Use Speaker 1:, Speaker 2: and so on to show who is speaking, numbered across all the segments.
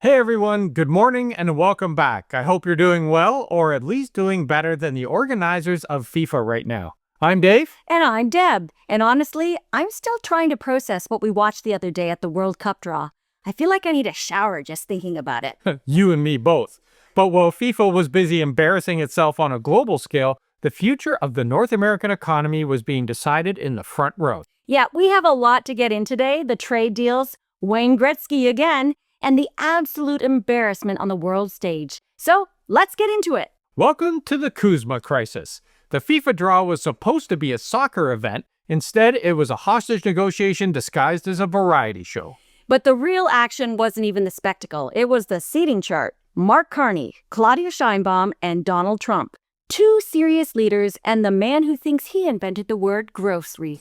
Speaker 1: Hey everyone, good morning and welcome back. I hope you're doing well, or at least doing better than the organizers of FIFA right now. I'm Dave.
Speaker 2: And I'm Deb. And honestly, I'm still trying to process what we watched the other day at the World Cup draw. I feel like I need a shower just thinking about it.
Speaker 1: You and me both. But while FIFA was busy embarrassing itself on a global scale, the future of the North American economy was being decided in the front row.
Speaker 2: Yeah, we have a lot to get in today. The trade deals, Wayne Gretzky again, and the absolute embarrassment on the world stage. So let's get into it.
Speaker 1: Welcome to the Kuzma crisis. The FIFA draw was supposed to be a soccer event. Instead, it was a hostage negotiation disguised as a variety show.
Speaker 2: But the real action wasn't even the spectacle. It was the seating chart. Mark Carney, Claudia Sheinbaum, and Donald Trump. Two serious leaders and the man who thinks he invented the word grocery.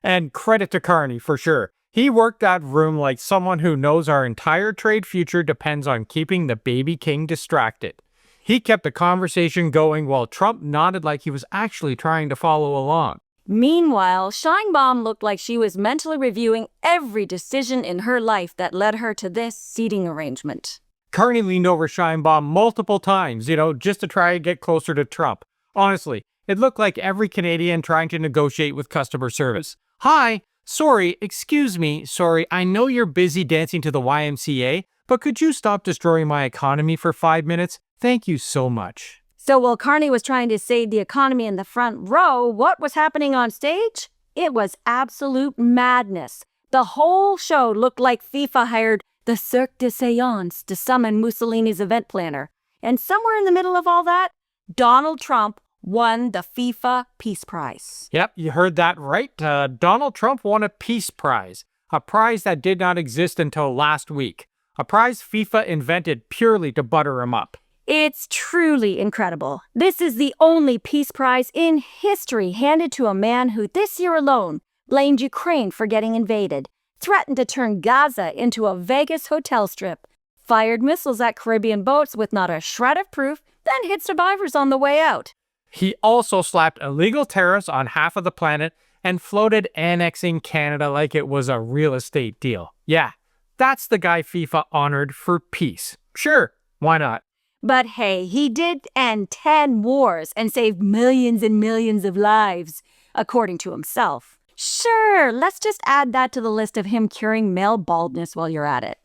Speaker 1: And credit to Carney for sure. He worked that room like someone who knows our entire trade future depends on keeping the baby king distracted. He kept the conversation going while Trump nodded like he was actually trying to follow along.
Speaker 2: Meanwhile, Sheinbaum looked like she was mentally reviewing every decision in her life that led her to this seating arrangement.
Speaker 1: Carney leaned over Sheinbaum multiple times, just to try and get closer to Trump. Honestly, it looked like every Canadian trying to negotiate with customer service. Hi, sorry, excuse me, sorry, I know you're busy dancing to the YMCA, but could you stop destroying my economy for 5 minutes? Thank you so much.
Speaker 2: So while Carney was trying to save the economy in the front row, what was happening on stage? It was absolute madness. The whole show looked like FIFA hired the Cirque de Seance to summon Mussolini's event planner. And somewhere in the middle of all that, Donald Trump won the FIFA Peace Prize.
Speaker 1: Yep, you heard that right. Donald Trump won a Peace Prize, a prize that did not exist until last week. A prize FIFA invented purely to butter him up.
Speaker 2: It's truly incredible. This is the only peace prize in history handed to a man who this year alone blamed Ukraine for getting invaded, threatened to turn Gaza into a Vegas hotel strip, fired missiles at Caribbean boats with not a shred of proof, then hit survivors on the way out.
Speaker 1: He also slapped illegal tariffs on half of the planet and floated annexing Canada like it was a real estate deal. Yeah, that's the guy FIFA honored for peace. Sure, why not?
Speaker 2: But hey, he did end 10 wars and saved millions and millions of lives, according to himself. Sure, let's just add that to the list of him curing male baldness while you're at it.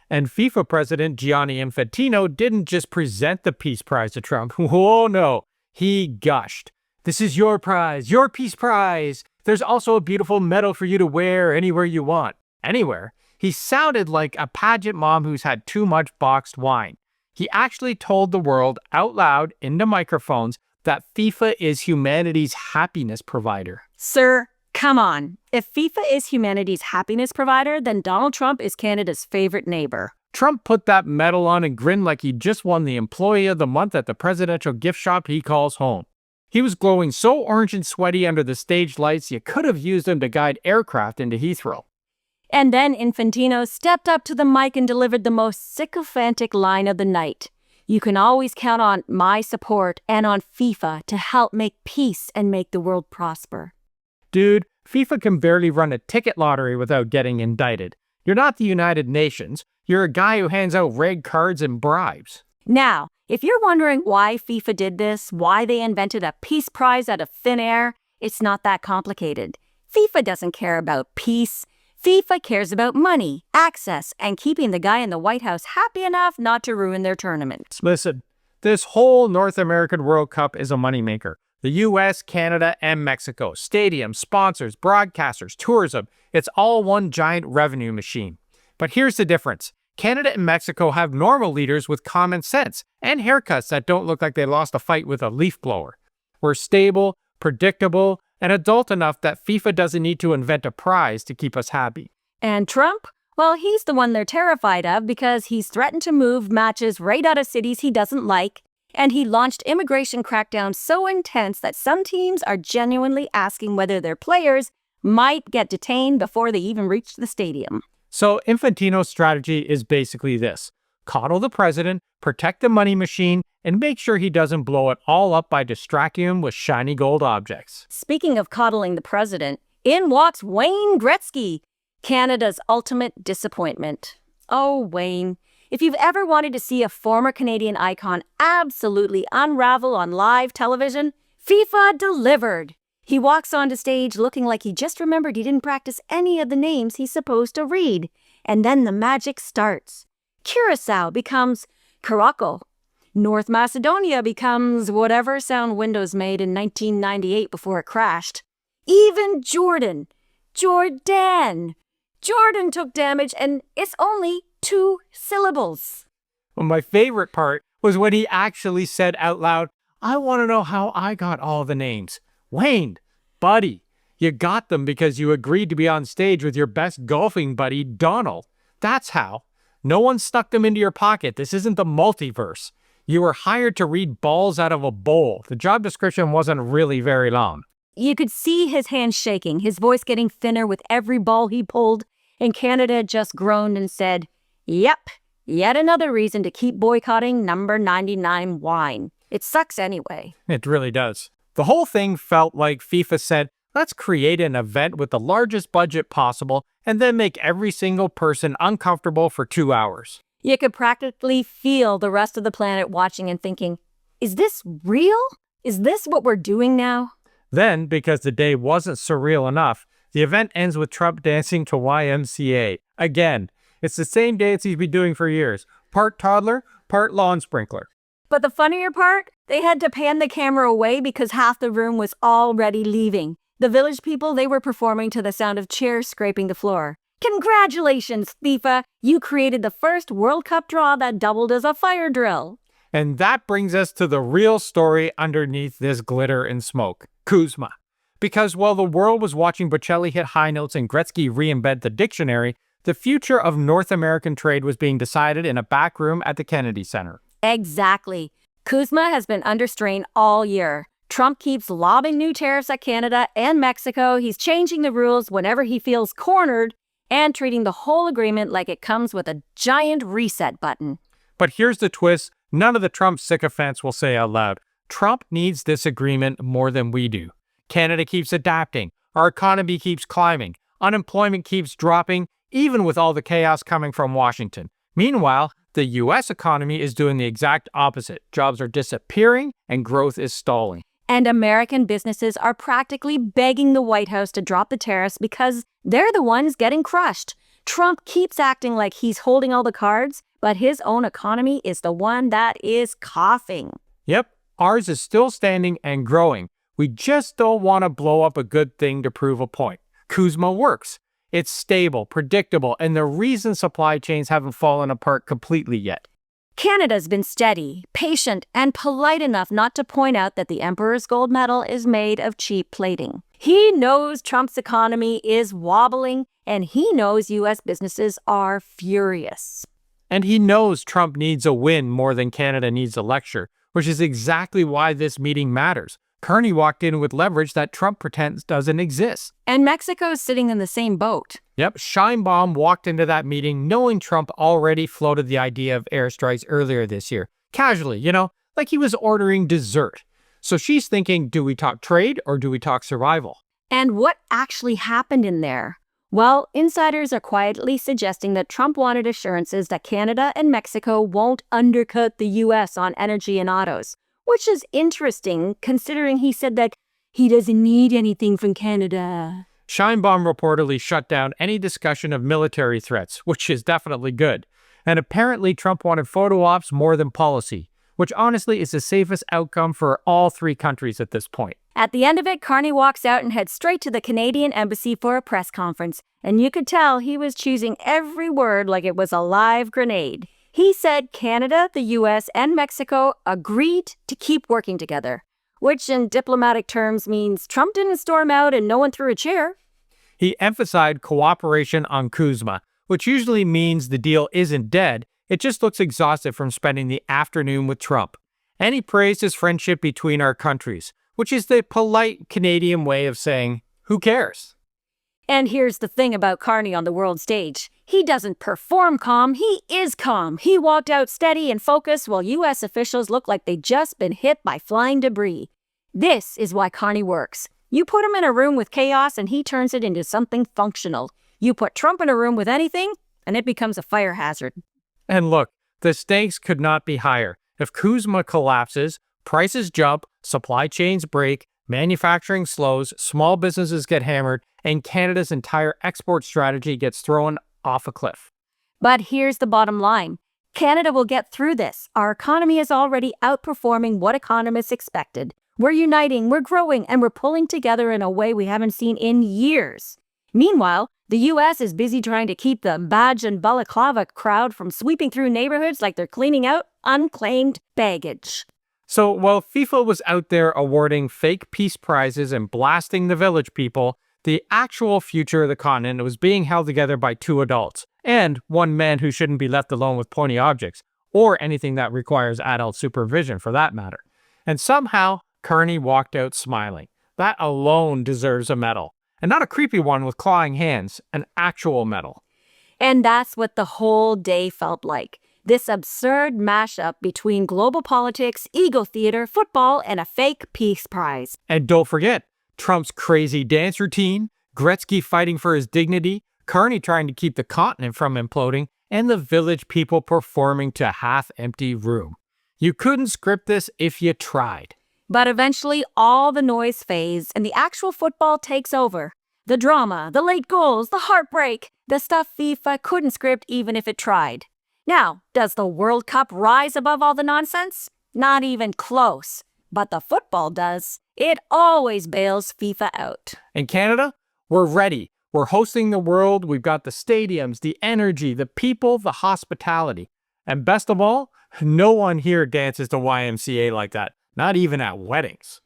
Speaker 1: And FIFA President Gianni Infantino didn't just present the Peace Prize to Trump. Whoa, no. He gushed. This is your prize, your Peace Prize. There's also a beautiful medal for you to wear anywhere you want. Anywhere. He sounded like a pageant mom who's had too much boxed wine. He actually told the world out loud into microphones that FIFA is humanity's happiness provider.
Speaker 2: Sir, come on. If FIFA is humanity's happiness provider, then Donald Trump is Canada's favorite neighbor.
Speaker 1: Trump put that medal on and grinned like he just won the Employee of the Month at the presidential gift shop he calls home. He was glowing so orange and sweaty under the stage lights you could have used him to guide aircraft into Heathrow.
Speaker 2: And then Infantino stepped up to the mic and delivered the most sycophantic line of the night. You can always count on my support and on FIFA to help make peace and make the world prosper.
Speaker 1: Dude, FIFA can barely run a ticket lottery without getting indicted. You're not the United Nations. You're a guy who hands out red cards and bribes.
Speaker 2: Now, if you're wondering why FIFA did this, why they invented a peace prize out of thin air, it's not that complicated. FIFA doesn't care about peace. FIFA cares about money, access, and keeping the guy in the White House happy enough not to ruin their tournament.
Speaker 1: Listen, this whole North American World Cup is a moneymaker. The US, Canada, and Mexico, stadiums, sponsors, broadcasters, tourism, it's all one giant revenue machine. But here's the difference. Canada and Mexico have normal leaders with common sense and haircuts that don't look like they lost a fight with a leaf blower. We're stable, predictable, and adult enough that FIFA doesn't need to invent a prize to keep us happy.
Speaker 2: And Trump? Well, he's the one they're terrified of because he's threatened to move matches right out of cities he doesn't like, and he launched immigration crackdowns so intense that some teams are genuinely asking whether their players might get detained before they even reach the stadium.
Speaker 1: So Infantino's strategy is basically this. Coddle the president, protect the money machine, and make sure he doesn't blow it all up by distracting him with shiny gold objects.
Speaker 2: Speaking of coddling the president, in walks Wayne Gretzky, Canada's ultimate disappointment. Oh, Wayne. If you've ever wanted to see a former Canadian icon absolutely unravel on live television, FIFA delivered. He walks onto stage looking like he just remembered he didn't practice any of the names he's supposed to read. And then the magic starts. Curacao becomes Caracal. North Macedonia becomes whatever sound Windows made in 1998 before it crashed. Even Jordan took damage, and it's only 2 syllables.
Speaker 1: Well, my favorite part was when he actually said out loud, I want to know how I got all the names. Wayne, buddy, you got them because you agreed to be on stage with your best golfing buddy, Donald. That's how. No one stuck them into your pocket. This isn't the multiverse. You were hired to read balls out of a bowl. The job description wasn't really very long.
Speaker 2: You could see his hands shaking, his voice getting thinner with every ball he pulled, and Canada just groaned and said, Yep, yet another reason to keep boycotting number 99 wine. It sucks anyway.
Speaker 1: It really does. The whole thing felt like FIFA said, let's create an event with the largest budget possible and then make every single person uncomfortable for 2 hours.
Speaker 2: You could practically feel the rest of the planet watching and thinking, is this real? Is this what we're doing now?
Speaker 1: Then, because the day wasn't surreal enough, the event ends with Trump dancing to YMCA. Again, it's the same dance he's been doing for years. Part toddler, part lawn sprinkler.
Speaker 2: But the funnier part, they had to pan the camera away because half the room was already leaving. The village people, they were performing to the sound of chairs scraping the floor. Congratulations, FIFA! You created the first World Cup draw that doubled as a fire drill.
Speaker 1: And that brings us to the real story underneath this glitter and smoke. Kuzma. Because while the world was watching Bocelli hit high notes and Gretzky reinvent the dictionary, the future of North American trade was being decided in a back room at the Kennedy Center.
Speaker 2: Exactly. Kuzma has been under strain all year. Trump keeps lobbing new tariffs at Canada and Mexico. He's changing the rules whenever he feels cornered and treating the whole agreement like it comes with a giant reset button.
Speaker 1: But here's the twist. None of the Trump sycophants will say out loud, Trump needs this agreement more than we do. Canada keeps adapting. Our economy keeps climbing. Unemployment keeps dropping, even with all the chaos coming from Washington. Meanwhile, the U.S. economy is doing the exact opposite. Jobs are disappearing and growth is stalling.
Speaker 2: And American businesses are practically begging the White House to drop the tariffs because they're the ones getting crushed. Trump keeps acting like he's holding all the cards, but his own economy is the one that is coughing.
Speaker 1: Yep, ours is still standing and growing. We just don't want to blow up a good thing to prove a point. Kuzma works. It's stable, predictable, and the reason supply chains haven't fallen apart completely yet.
Speaker 2: Canada's been steady, patient, and polite enough not to point out that the Emperor's gold medal is made of cheap plating. He knows Trump's economy is wobbling, and he knows U.S. businesses are furious.
Speaker 1: And he knows Trump needs a win more than Canada needs a lecture, which is exactly why this meeting matters. Carney walked in with leverage that Trump pretends doesn't exist.
Speaker 2: And Mexico's sitting in the same boat.
Speaker 1: Yep, Sheinbaum walked into that meeting knowing Trump already floated the idea of airstrikes earlier this year. Casually, like he was ordering dessert. So she's thinking, do we talk trade or do we talk survival?
Speaker 2: And what actually happened in there? Well, insiders are quietly suggesting that Trump wanted assurances that Canada and Mexico won't undercut the U.S. on energy and autos, which is interesting considering he said that he doesn't need anything from Canada.
Speaker 1: Sheinbaum reportedly shut down any discussion of military threats, which is definitely good. And apparently Trump wanted photo ops more than policy, which honestly is the safest outcome for all three countries at this point.
Speaker 2: At the end of it, Carney walks out and heads straight to the Canadian embassy for a press conference, and you could tell he was choosing every word like it was a live grenade. He said Canada, the U.S., and Mexico agreed to keep working together, which in diplomatic terms means Trump didn't storm out and no one threw a chair.
Speaker 1: He emphasized cooperation on Kuzma, which usually means the deal isn't dead, it just looks exhausted from spending the afternoon with Trump. And he praised his friendship between our countries, which is the polite Canadian way of saying, who cares?
Speaker 2: And here's the thing about Carney on the world stage. He doesn't perform calm, he is calm. He walked out steady and focused while U.S. officials look like they'd just been hit by flying debris. This is why Carney works. You put him in a room with chaos and he turns it into something functional. You put Trump in a room with anything and it becomes a fire hazard.
Speaker 1: And look, The stakes could not be higher. If Kuzma collapses, prices jump, supply chains break, manufacturing slows, small businesses get hammered, and Canada's entire export strategy gets thrown off a cliff.
Speaker 2: But here's the bottom line. Canada will get through this. Our economy is already outperforming what economists expected. We're uniting, we're growing, and we're pulling together in a way we haven't seen in years. Meanwhile, the U.S. is busy trying to keep the badge and balaclava crowd from sweeping through neighborhoods like they're cleaning out unclaimed baggage.
Speaker 1: So while FIFA was out there awarding fake peace prizes and blasting the village people, the actual future of the continent was being held together by two adults, and one man who shouldn't be left alone with pointy objects, or anything that requires adult supervision for that matter. And somehow, Carney walked out smiling. That alone deserves a medal. And not a creepy one with clawing hands, an actual medal.
Speaker 2: And that's what the whole day felt like. This absurd mashup between global politics, ego theater, football, and a fake peace prize.
Speaker 1: And don't forget, Trump's crazy dance routine, Gretzky fighting for his dignity, Carney trying to keep the continent from imploding, and the village people performing to half-empty room. You couldn't script this if you tried.
Speaker 2: But eventually, all the noise fades and the actual football takes over. The drama, the late goals, the heartbreak, the stuff FIFA couldn't script even if it tried. Now, does the World Cup rise above all the nonsense? Not even close. But the football does. It always bails FIFA out.
Speaker 1: In Canada, we're ready. We're hosting the world. We've got the stadiums, the energy, the people, the hospitality. And best of all, no one here dances to YMCA like that. Not even at weddings.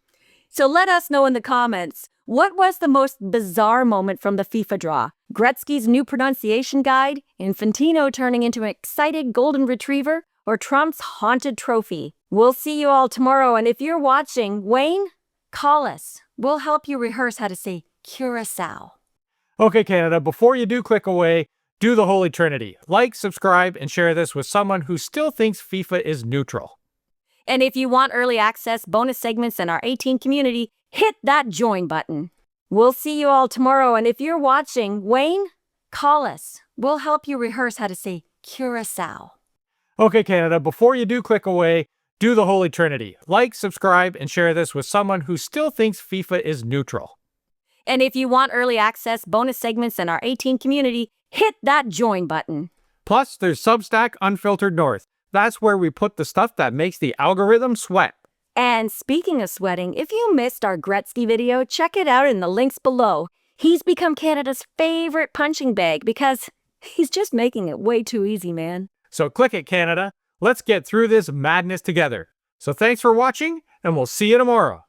Speaker 2: So let us know in the comments, what was the most bizarre moment from the FIFA draw? Gretzky's new pronunciation guide, Infantino turning into an excited golden retriever, or Trump's haunted trophy? We'll see you all tomorrow, and if you're watching, Wayne, call us. We'll help you rehearse how to say Curacao.
Speaker 1: Okay, Canada, before you do click away, do the Holy Trinity. Like, subscribe, and share this with someone who still thinks FIFA is neutral.
Speaker 2: And if you want early access, bonus segments, in our 18 community, hit that join button. We'll see you all tomorrow, and if you're watching, Wayne, call us. We'll help you rehearse how to say Curacao.
Speaker 1: Okay, Canada, before you do click away, do the Holy Trinity. Like, subscribe, and share this with someone who still thinks FIFA is neutral.
Speaker 2: And if you want early access, bonus segments, in our 18 community, hit that join button.
Speaker 1: Plus, there's Substack Unfiltered North. That's where we put the stuff that makes the algorithm sweat.
Speaker 2: And speaking of sweating, if you missed our Gretzky video, check it out in the links below. He's become Canada's favorite punching bag because he's just making it way too easy, man.
Speaker 1: So click it, Canada. Let's get through this madness together. So thanks for watching, and we'll see you tomorrow.